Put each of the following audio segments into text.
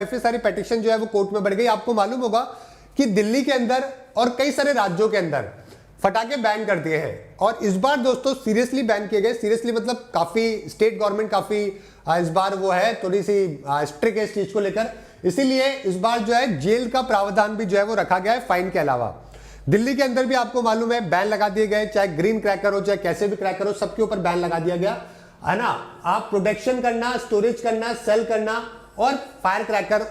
काफी सारी पेटिशन जो है वो कोर्ट में बढ़ गई। आपको मालूम होगा कि दिल्ली के अंदर और कई सारे राज्यों के अंदर फटाके बैन कर दिए हैं और इस बार दोस्तों सीरियसली बैन किए गए। सीरियसली मतलब काफी स्टेट गवर्नमेंट काफी इस बार वो है थोड़ी सी स्ट्रिक्ट है इस चीज को लेकर, इसीलिए इस बार जो है जेल का प्रावधान भी जो है वो रखा गया है फाइन के अलावा। दिल्ली के अंदर भी आपको मालूम है बैन लगा दिए गए, चाहे ग्रीन क्रैकर हो चाहे कैसे भी क्रैकर हो, सबके ऊपर बैन लगा दिया गया है ना। आप प्रोडक्शन करना, स्टोरेज करना, सेल करना और फायर क्रैकर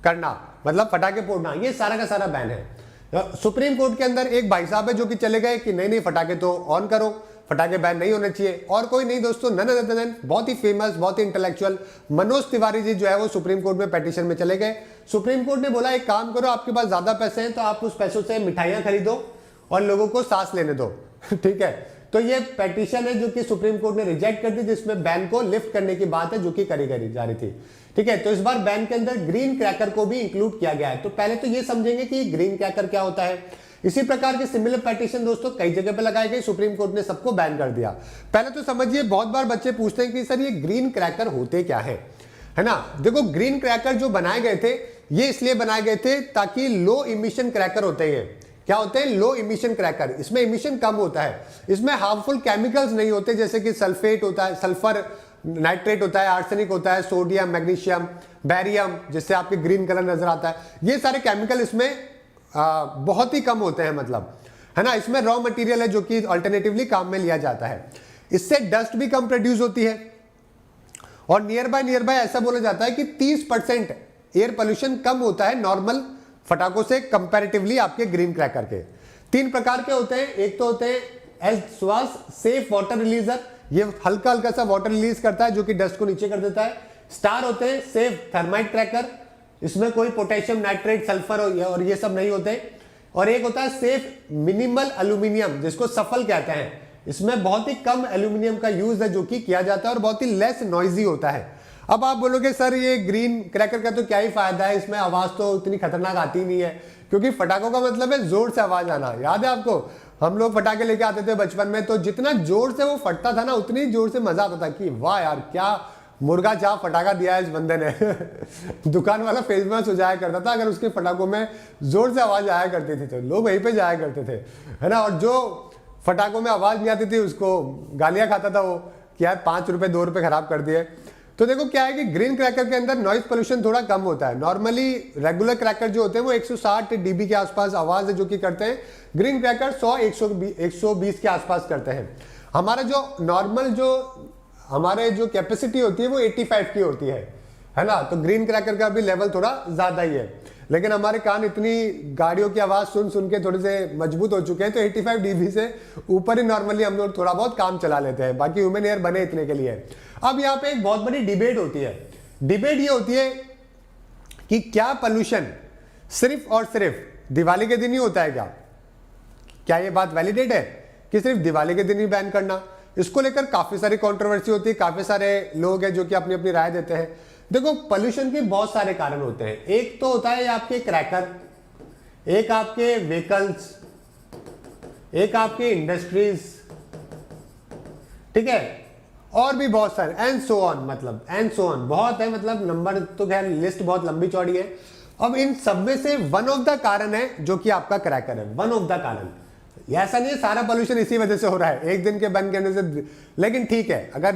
करना मतलब फटाके फोड़ना, ये सारा का सारा बैन है। सुप्रीम कोर्ट के अंदर एक भाई साहब है जो कि चले गए कि नहीं नहीं फटाके तो ऑन करो, फटाके बैन नहीं होने चाहिए, और कोई नहीं दोस्तों, नन अदर देन बहुत ही फेमस बहुत ही इंटेलेक्चुअल मनोज तिवारी जी जो है वो सुप्रीम कोर्ट में पेटिशन में चले गए। सुप्रीम कोर्ट ने बोला एक काम करो, आपके पास ज्यादा पैसे हैं तो आप उस पैसों से मिठाइयां खरीदो और लोगों को सांस लेने दो ठीक है। तो ये पेटिशन है जो कि सुप्रीम कोर्ट ने रिजेक्ट कर दी, जिसमें बैन को लिफ्ट करने की बात है जो कि करी जा रही थी। ठीक है, तो इस बार बैन के अंदर ग्रीन क्रैकर को भी इंक्लूड किया गया है। तो पहले तो ये समझेंगे कि ग्रीन क्रैकर क्या होता है। इसी प्रकार के सिमिलर पेटिशन दोस्तों कई जगह पे लगाए गए, सुप्रीम कोर्ट ने सबको बैन कर दिया। पहले तो समझिए, बहुत बार बच्चे पूछते हैं कि सर ये ग्रीन क्रैकर होते क्या है ना। देखो ग्रीन क्रैकर जो बनाए गए थे ये इसलिए बनाए गए थे ताकि लो इमिशन क्रैकर होते हैं। क्या होते हैं? लो इमिशन क्रैकर। इसमें इमिशन कम होता है, इसमें हार्मफुल केमिकल्स नहीं होते, जैसे कि सल्फेट होता है, सल्फर नाइट्रेट होता है, आर्सेनिक होता है, सोडियम, मैग्नीशियम, बैरियम, जिससे आपके ग्रीन कलर नजर आता है। ये सारे केमिकल इसमें बहुत ही कम होते हैं, मतलब है ना। इसमें रॉ मटेरियल है जो कि अल्टरनेटिवली काम में लिया जाता है। इससे डस्ट भी कम प्रोड्यूस होती है और नियर बाय ऐसा बोला जाता है कि 30% एयर पोल्यूशन कम होता है नॉर्मल फटाकों से कंपैरेटिवली आपके ग्रीन क्रैकर के। 3 प्रकार के होते हैं। एक तो होते हैं एल्सवास सेफ वाटर रिलीजर, ये हल्का हल्का सा वाटर रिलीज करता है जो कि डस्ट को नीचे कर देता है। स्टार होते हैं सेफ थर्माइट क्रैकर, इसमें कोई पोटेशियम नाइट्रेट, सल्फर और ये सब नहीं होते। और एक होता है सेफ मिनिमल एल्यूमिनियम, जिसको सफल कहते हैं। इसमें बहुत ही कम एल्यूमिनियम का यूज है जो कि किया जाता है और बहुत ही लेस नॉइजी होता है। अब आप बोलोगे सर ये ग्रीन क्रैकर का तो क्या ही फायदा है, इसमें आवाज तो इतनी खतरनाक आती नहीं है, क्योंकि फटाकों का मतलब है जोर से आवाज आना। याद है आपको, हम लोग फटाके लेके आते थे बचपन में, तो जितना जोर से वो फटता था ना उतनी जोर से मजा आता था कि वाह यार क्या मुर्गा चाप फटाका दिया है इस बंदे ने दुकान वाला फेमस हो जाया करता था अगर उसके फटाकों में जोर से आवाज आया करती थी तो लोग वहीं पे जाया करते थे, है ना। और जो फटाकों में आवाज नहीं आती थी उसको गालियां खाता था वो कि यार 5 रुपए 2 रुपए खराब कर दिए। तो देखो क्या है कि ग्रीन क्रैकर के अंदर नॉइज पोल्यूशन थोड़ा कम होता है। नॉर्मली रेगुलर क्रैकर जो होते हैं वो 160 डीबी के आसपास आवाज है जो कि करते हैं, ग्रीन क्रैकर 100-120 के आसपास करते हैं। हमारा जो नॉर्मल जो हमारे जो कैपेसिटी होती है वो 85 की होती है ना। तो ग्रीन क्रैकर का भी लेवल थोड़ा ज्यादा ही है, लेकिन हमारे कान इतनी गाड़ियों की आवाज सुन सुन के थोड़े से मजबूत हो चुके हैं, तो 85 डीबी से ऊपर ही नॉर्मली हम लोग थोड़ा बहुत काम चला लेते हैं, बाकी ह्यूमन एयर बने इतने के लिए। अब यहाँ पे एक बहुत बड़ी डिबेट होती है। डिबेट ये होती है कि क्या पोल्यूशन सिर्फ और सिर्फ दिवाली के दिन ही होता है? क्या ये बात वैलिडेट है कि सिर्फ दिवाली के दिन ही बैन करना? इसको लेकर काफी सारी कंट्रोवर्सी होती है, काफी सारे लोग हैं जो कि अपनी अपनी राय देते हैं। देखो पोल्यूशन के बहुत सारे कारण होते हैं। एक तो होता है आपके क्रैकर, एक आपके व्हीकल्स, एक आपके इंडस्ट्रीज, ठीक है, और भी बहुत सारे एंड सो ऑन, मतलब एंड सो ऑन बहुत है, मतलब नंबर तो खैर लिस्ट बहुत लंबी चौड़ी है। अब इन सब में से वन ऑफ द कारण है जो कि आपका क्रैकर है, वन ऑफ द कारण। ऐसा नहीं है सारा पोल्यूशन इसी वजह से हो रहा है एक दिन के बंद करने से, लेकिन ठीक है अगर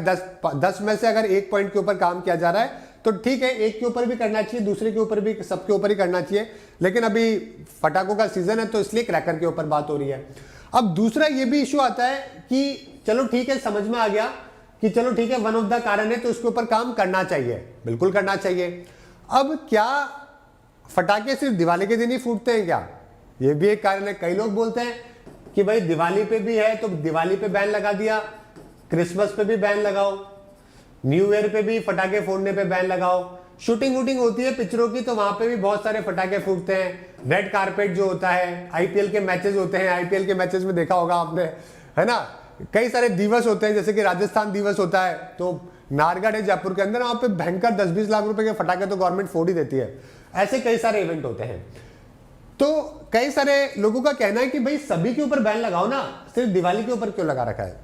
10 में से अगर एक पॉइंट के ऊपर काम किया जा रहा है तो ठीक है, एक के ऊपर भी करना चाहिए, दूसरे के ऊपर भी, सबके ऊपर ही करना चाहिए। लेकिन अभी फटाकों का सीजन है तो इसलिए क्रैकर के ऊपर बात हो रही है। अब दूसरा ये भी इशू आता है कि चलो ठीक है, समझ में आ गया कि चलो ठीक है वन ऑफ द कारण है तो उसके ऊपर काम करना चाहिए, बिल्कुल करना चाहिए। अब क्या फटाके सिर्फ दिवाली के दिन ही फूटते हैं क्या? ये भी एक कारण है। कई लोग बोलते हैं कि भाई दिवाली पे भी है तो दिवाली पे बैन लगा दिया, क्रिसमस पे भी बैन लगाओ, न्यू ईयर पे भी फटाके फोड़ने पे बैन लगाओ, शूटिंग वूटिंग होती है पिक्चरों की तो वहां पे भी बहुत सारे फटाके फूटते हैं, रेड कारपेट जो होता है, आईपीएल के मैचेस होते हैं, आईपीएल के मैचेस में देखा होगा आपने, है ना, कई सारे दिवस होते हैं, जैसे कि राजस्थान दिवस होता है तो नारगढ़ है जयपुर के अंदर, वहां पे भयंकर 10-20 लाख रुपए के फटाके तो गवर्नमेंट फोड़ ही देती है। ऐसे कई सारे इवेंट होते हैं। तो कई सारे लोगों का कहना है कि भाई सभी के ऊपर बैन लगाओ ना, सिर्फ दिवाली के ऊपर क्यों लगा रखा है?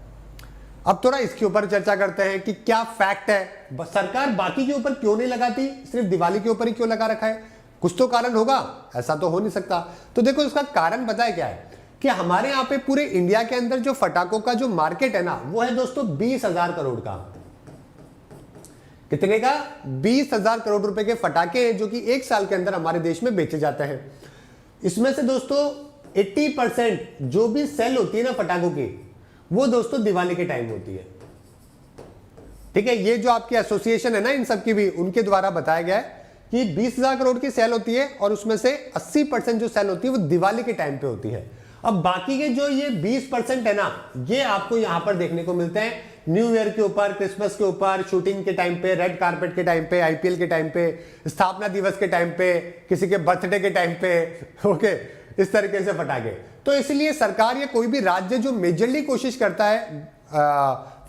अब थोड़ा इसके ऊपर चर्चा करते हैं कि क्या फैक्ट है, सरकार बाकी के ऊपर क्यों नहीं लगाती, सिर्फ दिवाली के ऊपर ही क्यों लगा रखा है? कुछ तो कारण होगा, ऐसा तो हो नहीं सकता। तो देखो इसका कारण पता है क्या है कि हमारे यहाँ पे पूरे इंडिया के अंदर जो फटाकों का जो मार्केट है ना, वो है दोस्तों 20,000 करोड़ का। कितने का? 20,000 करोड़ रुपए के फटाके हैं जो कि एक साल के अंदर हमारे देश में बेचे जाते हैं। इसमें से दोस्तों 80% जो भी सेल होती है ना फटाकों की, वो दोस्तों दिवाली के टाइम होती है। ठीक है, ये जो आपकी एसोसिएशन है ना इन सब की भी, उनके द्वारा बताया गया है कि 20,000 करोड़ की सेल होती है और उसमें से 80% जो सेल होती है वो दिवाली के टाइम पे होती है। अब बाकी के जो ये 20% है ना, ये आपको यहां पर देखने को मिलते हैं न्यू ईयर के ऊपर, क्रिसमस के ऊपर, शूटिंग के टाइम पे, रेड कारपेट के टाइम पे, आईपीएल के टाइम पे, स्थापना दिवस के टाइम पे, किसी के बर्थडे के टाइम पे, ओके, इस तरीके से फटाके। तो इसलिए सरकार या कोई भी राज्य जो मेजरली कोशिश करता है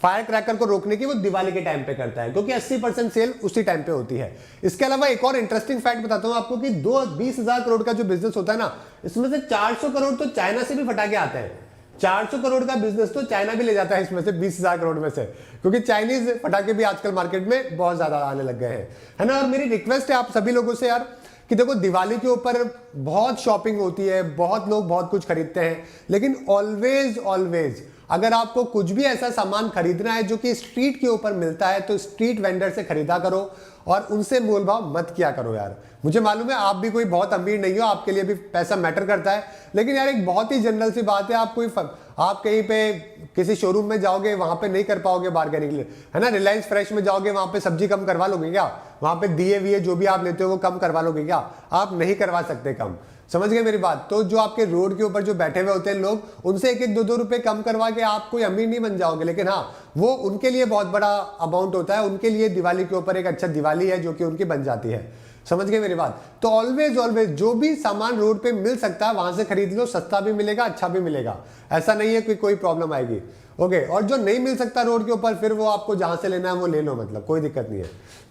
फायर क्रैकर को रोकने की, वो दिवाली के टाइम पे करता है, क्योंकि 80% सेल उसी टाइम पे होती है। इसके अलावा एक और इंटरेस्टिंग फैक्ट बताता हूं आपको कि 20,000 करोड़ का जो बिजनेस होता है ना, इसमें से 400 करोड़ तो चाइना से भी फटाके आते हैं। 400 करोड़ का बिजनेस तो चाइना भी ले जाता है इसमें से, 20,000 करोड़ में से, क्योंकि चाइनीज फटाके भी आजकल मार्केट में बहुत ज्यादा आने लग गए हैं, है ना। और मेरी रिक्वेस्ट है आप सभी लोगों से यार कि देखो दिवाली के ऊपर बहुत शॉपिंग होती है, बहुत लोग बहुत कुछ खरीदते हैं, लेकिन ऑलवेज अगर आपको कुछ भी ऐसा सामान खरीदना है जो कि स्ट्रीट के ऊपर मिलता है, तो स्ट्रीट वेंडर से खरीदा करो और उनसे मोल भाव मत किया करो यार। मुझे मालूम है आप भी कोई बहुत अमीर नहीं हो, आपके लिए भी पैसा मैटर करता है, लेकिन यार एक बहुत ही जनरल सी बात है, आप कहीं पे किसी शोरूम में जाओगे, वहां पे नहीं कर पाओगे बार्गेनिंग, है ना। रिलायंस फ्रेश में जाओगे, वहां पे सब्जी कम करवा लोगे क्या? वहां पे दिए विए जो भी आप लेते हो वो कम करवा लोगे क्या? आप नहीं करवा सकते कम, समझ गए मेरी बात। तो जो आपके रोड के ऊपर जो बैठे हुए होते हैं लोग, उनसे 1-1, 2-2 रुपए कम करवा के आप कोई अमीर नहीं बन जाओगे, लेकिन हाँ वो उनके लिए बहुत बड़ा अमाउंट होता है, उनके लिए दिवाली के ऊपर एक अच्छा दिवाली है जो कि उनकी बन जाती है, समझ गए मेरी बात। तो ऑलवेज जो भी सामान रोड पे मिल सकता है वहां से खरीद लो, सस्ता भी मिलेगा, अच्छा भी मिलेगा, ऐसा नहीं है कि कोई प्रॉब्लम आएगी, ओके। और जो नहीं मिल सकता रोड के ऊपर, फिर वो आपको जहां से लेना है वो ले लो, मतलब कोई दिक्कत नहीं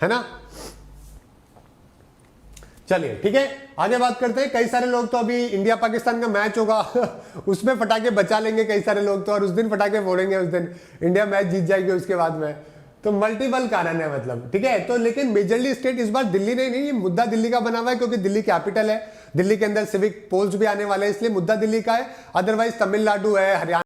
है ना। चलिए ठीक है, आगे बात करते हैं। कई सारे लोग तो अभी इंडिया पाकिस्तान का मैच होगा उसमें फटाके बचा लेंगे कई सारे लोग तो, और उस दिन फटाके फोड़ेंगे, उस दिन इंडिया मैच जीत जाएगी उसके बाद में। तो मल्टीपल कारण है मतलब, ठीक है। तो लेकिन मेजरली स्टेट इस बार दिल्ली नहीं, ये मुद्दा दिल्ली का बना हुआ है, क्योंकि दिल्ली कैपिटल है, दिल्ली के अंदर सिविक पोल्स भी आने वाले हैं, इसलिए मुद्दा दिल्ली का है। अदरवाइज तमिलनाडु है, हरियाणा